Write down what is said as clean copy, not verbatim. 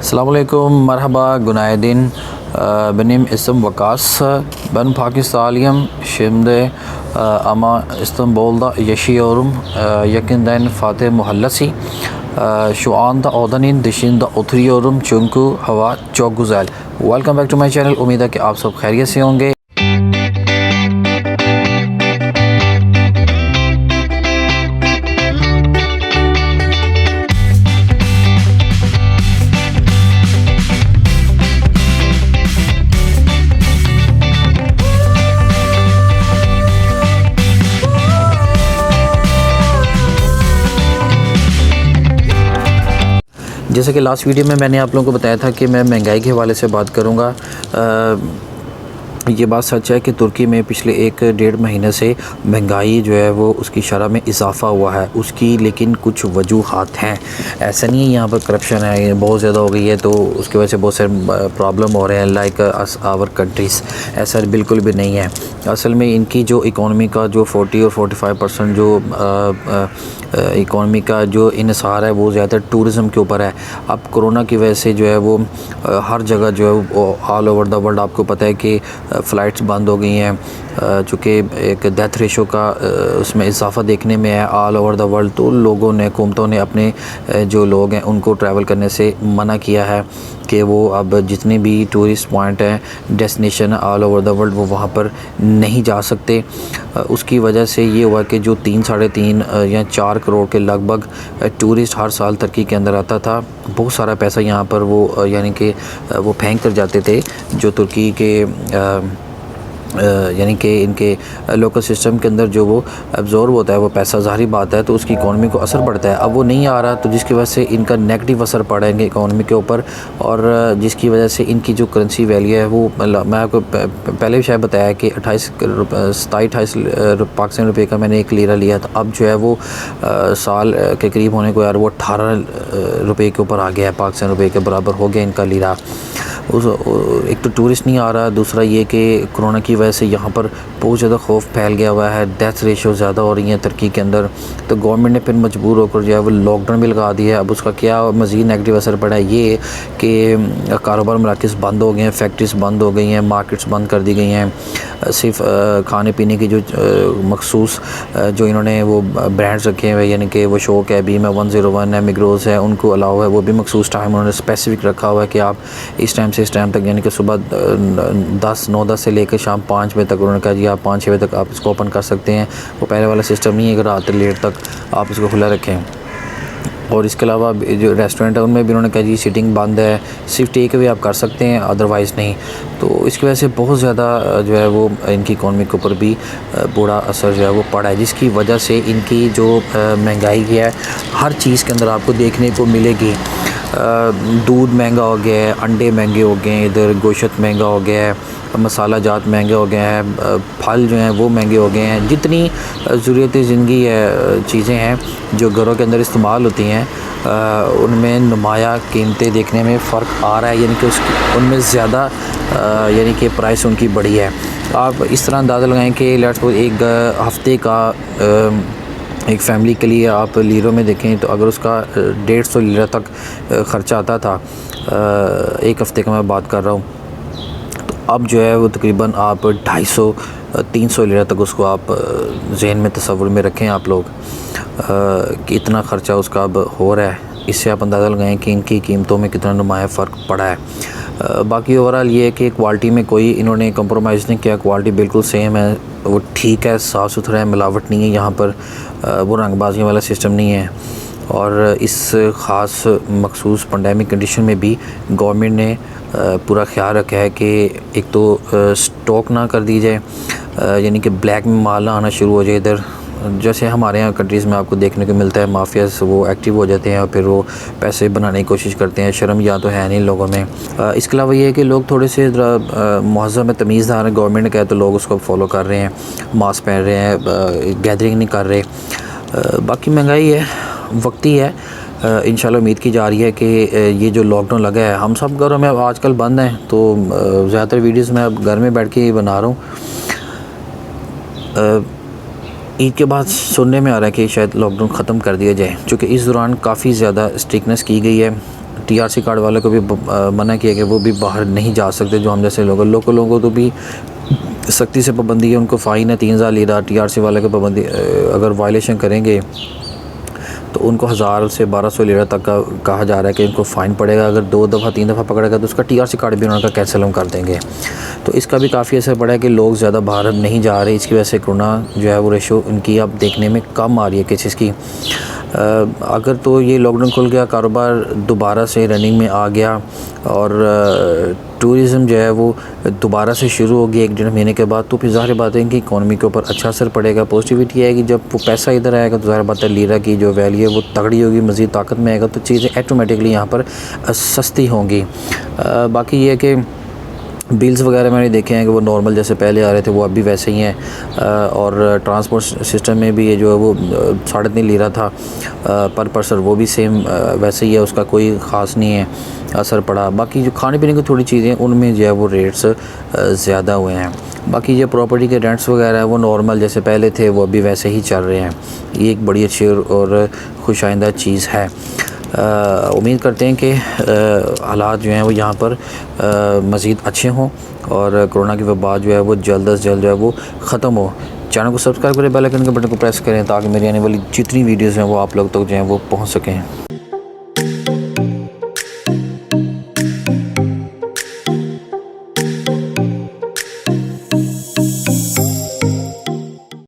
Assalamualaikum, merhaba, günaydın. Benim isim Vakas. Ben Pakistanlıyım. Şimdi ama İstanbul'da yaşıyorum. Yakından Fatih Mahallesi. Şu anda odanın dışında oturuyorum çünkü hava çok güzel. Welcome back to my channel. उम्मीद है कि आप सब खैरियत से होंगे। जैसे कि लास्ट वीडियो में मैंने आप लोगों को बताया था कि मैं महंगाई के हवाले से बात करूँगा। ये बात सच है कि तुर्की में पिछले 1-1.5 महीने से महंगाई जो है वो उसकी शरह में इजाफ़ा हुआ है उसकी, लेकिन कुछ वजूहात हैं। ऐसा नहीं है यहाँ पर करप्शन है बहुत ज़्यादा हो गई है तो उसकी वजह से बहुत सारे प्रॉब्लम हो रहे हैं लाइक आवर कंट्रीज़। ऐसा बिल्कुल भी नहीं है। असल में इनकी जो इकॉनमी का जो 40 और 45% जो इकॉनमी का जो इन्हिसार है वो ज़्यादा टूरिज़म के ऊपर है। अब कोरोना की वजह से जो है वो हर जगह जो है वो ऑल ओवर द वर्ल्ड आपको पता है कि फ़्लाइट्स बंद हो गई हैं, चूँकि एक डेथ रेशो का उसमें इजाफ़ा देखने में है ऑल ओवर द वर्ल्ड। तो लोगों ने, हुकूमतों ने अपने जो लोग हैं उनको ट्रैवल करने से मना किया है कि वो अब जितने भी टूरिस्ट पॉइंट हैं, destination all over the world, वो वहाँ पर नहीं जा सकते। उसकी वजह से ये हुआ कि जो 3-3.5 या 4 करोड़ के लगभग टूरिस्ट हर साल तुर्की के अंदर आता था, बहुत सारा पैसा यहाँ पर वो यानी कि वो फेंक कर जाते थे जो तुर्की के यानी कि इनके लोकल सिस्टम के अंदर जो वो एब्जॉर्ब होता है वो पैसा, ज़ाहिर बात है तो उसकी इकॉनमी को असर पड़ता है। अब वो नहीं आ रहा तो जिसकी वजह से इनका नेगेटिव असर पड़ा इनकी इकॉनमी के ऊपर, और जिसकी वजह से इनकी जो करेंसी वैल्यू है वो, मैं आपको पहले भी शायद बताया कि 27-28 पाकिस्तानी रुपये का मैंने 1 लीरा लिया था। अब जो है वो साल के करीब होने को यार वो 18 रुपये के ऊपर आ गया है, पाकिस्तानी रुपये के बराबर हो गया इनका लीरा। एक तो टूरिस्ट नहीं आ रहा, दूसरा ये कि कोरोना की वजह से यहाँ पर बहुत ज़्यादा खौफ फैल गया हुआ है, डेथ रेशो ज़्यादा हो रही हैं तुर्की के अंदर। तो गवर्नमेंट ने फिर मजबूर होकर जो है वो लॉकडाउन भी लगा दिया है। अब उसका क्या मज़ीद नेगेटिव असर पड़ा है ये कि कारोबार मराकज़ बंद हो गए हैं, फैक्ट्रीज़ बंद हो गई हैं, मार्केट्स बंद कर दी गई हैं। सिर्फ खाने पीने की जो मखसूस जो इन्होंने वो ब्रांड्स रखे हुए हैं, यानी कि वो शौक है, बीमा 101 है, मिग्रोज़ है, उनको अलाउ है, वो भी मखसूस टाइम उन्होंने स्पेसिफिक रखा हुआ है कि आप इस टाइम से इस टाइम तक, यानी कि सुबह 9-10 से लेकर शाम 5 बजे तक उन्होंने कहा जी आप 5-6 बजे तक आप इसको ओपन कर सकते हैं। वो पहले वाला सिस्टम नहीं है कि रात लेट तक आप इसको खुला रखें। और इसके अलावा जो रेस्टोरेंट है उनमें भी उन्होंने कहा जी सीटिंग बंद है, सिर्फ टेक अवे आप कर सकते हैं, अदरवाइज़ नहीं। तो इसकी वजह से बहुत ज़्यादा जो है वो इनकी इकॉनमी के ऊपर भी बुरा असर जो है वो पड़ा है, जिसकी वजह से इनकी जो महंगाई है हर चीज़ के अंदर आपको देखने को मिलेगी। दूध महंगा हो गया है, अंडे महंगे हो गए हैं, इधर गोश्त महंगा हो गया है, मसाला जात महंगे हो गए हैं, फल जो हैं वो महंगे हो गए हैं। जितनी ज़रूरत ज़िंदगी है, चीज़ें हैं जो घरों के अंदर इस्तेमाल होती हैं, उनमें नुमाया कीमतें देखने में फ़र्क आ रहा है, यानी कि उसकी उनमें ज़्यादा यानी कि प्राइस उनकी बढ़ी है। आप इस तरह अंदाज़ा लगाएं कि लेट्स सपोज़ एक हफ़्ते का एक फ़ैमिली के लिए आप लीरों में देखें तो अगर उसका 150 लीरा तक ख़र्चा आता था, एक हफ़्ते का मैं बात कर रहा हूँ, तो अब जो है वो तकरीबन आप 250-300 लीरा तक उसको आप जहन में तसव्वुर में रखें आप लोग कि इतना ख़र्चा उसका अब हो रहा है। इससे आप अंदाज़ा लगाएं कि इनकी कीमतों में कितना नुमाया फ़र्क पड़ा है। बाकी ओवरऑल ये है कि क्वालिटी में कोई इन्होंने कंप्रोमाइज़ नहीं किया, क्वालिटी बिल्कुल सेम है, वो ठीक है, साफ़ सुथरा है, मिलावट नहीं है यहाँ पर, वो रंगबाजी वाला सिस्टम नहीं है। और इस ख़ास मखसूस पेंडेमिक कंडीशन में भी गवर्नमेंट ने पूरा ख्याल रखा है कि एक तो स्टॉक ना कर दी जाए, यानी कि ब्लैक में माल ना आना शुरू हो जाए इधर। जैसे हमारे यहाँ कंट्रीज़ में आपको देखने को मिलता है, माफियाज वो एक्टिव हो जाते हैं और फिर वो पैसे बनाने की कोशिश करते हैं। शर्म या तो है नहीं लोगों में। इसके अलावा ये है कि लोग थोड़े से महज़ब में तमीज़दार हैं। गवर्नमेंट ने कहा तो लोग उसको फॉलो कर रहे हैं, मास्क पहन रहे हैं, गैदरिंग नहीं कर रहे। बाकी महंगाई है, वक्ती है। इंशाल्लाह उम्मीद की जा रही है कि ये जो लॉकडाउन लगा है, हम सब घरों में अब आजकल बंद हैं, तो ज़्यादातर वीडियोस मैं अब घर में बैठ के ही बना रहा हूँ। ईद के बाद सुनने में आ रहा है कि शायद लॉकडाउन ख़त्म कर दिया जाए, क्योंकि इस दौरान काफ़ी ज़्यादा स्ट्रिक्टनेस की गई है। टीआरसी कार्ड वाले को भी मना किया कि वो भी बाहर नहीं जा सकते, जो हम जैसे लोकल लोगों को तो भी सख्ती से पाबंदी है, उनको फ़ाइन है 3000 लीरा। टीआरसी वाले को पाबंदी अगर वायलेशन करेंगे तो उनको 1000 से 1200 लीरा तक का कहा जा रहा है कि इनको फ़ाइन पड़ेगा। अगर 2 दफ़ा 3 दफ़ा पकड़ेगा तो उसका टीआरसी कार्ड भी उनका कैंसिल हम कर देंगे। तो इसका भी काफ़ी असर पड़ा है कि लोग ज़्यादा बाहर नहीं जा रहे। इसकी वजह से कोरोना जो है वो रेशो उनकी अब देखने में कम आ रही है केसेस की। अगर तो ये लॉकडाउन खुल गया, कारोबार दोबारा से रनिंग में आ गया और टूरिज़म जो है वो दोबारा से शुरू होगी 1-1.5 महीने के बाद, तो फिर ज़ाहिर बात है इनकी इकॉनमी के ऊपर अच्छा असर पड़ेगा। पॉजिटिविटी आएगी, जब वो पैसा इधर आएगा तो ज़ाहिर बात है लीरा की जो वैल्यू है वो तगड़ी होगी, मज़ीद ताकत में आएगा, तो चीज़ें ऑटोमेटिकली यहाँ पर सस्ती होंगी। बाकी ये है कि बिल्स वगैरह मैंने देखे हैं कि वो नॉर्मल जैसे पहले आ रहे थे वो अब भी वैसे ही हैं। और ट्रांसपोर्ट सिस्टम में भी ये जो है वो 3.5 लीरा था पर पर्सन, वो भी सेम वैसे ही है, उसका कोई ख़ास नहीं है असर पड़ा। बाकी जो खाने पीने की थोड़ी चीज़ें उनमें जो है वो रेट्स ज़्यादा हुए हैं। बाकी जो प्रॉपर्टी के रेंट्स वगैरह है वो नॉर्मल जैसे पहले थे वो अभी वैसे ही चल रहे हैं। ये एक बड़ी अच्छी और खुशाइंदा चीज़ है। उम्मीद करते हैं कि हालात जो हैं वो यहाँ पर मज़ीद अच्छे हों और कोरोना की वबा जो है वो जल्द अज़ जल्द जो है वो ख़त्म हो। चैनल को सब्सक्राइब करें, बेल आइकन के बटन को प्रेस करें ताकि मेरी आने वाली जितनी वीडियोज़ हैं वो आप लोग तक जो हैं वो पहुँच सकें।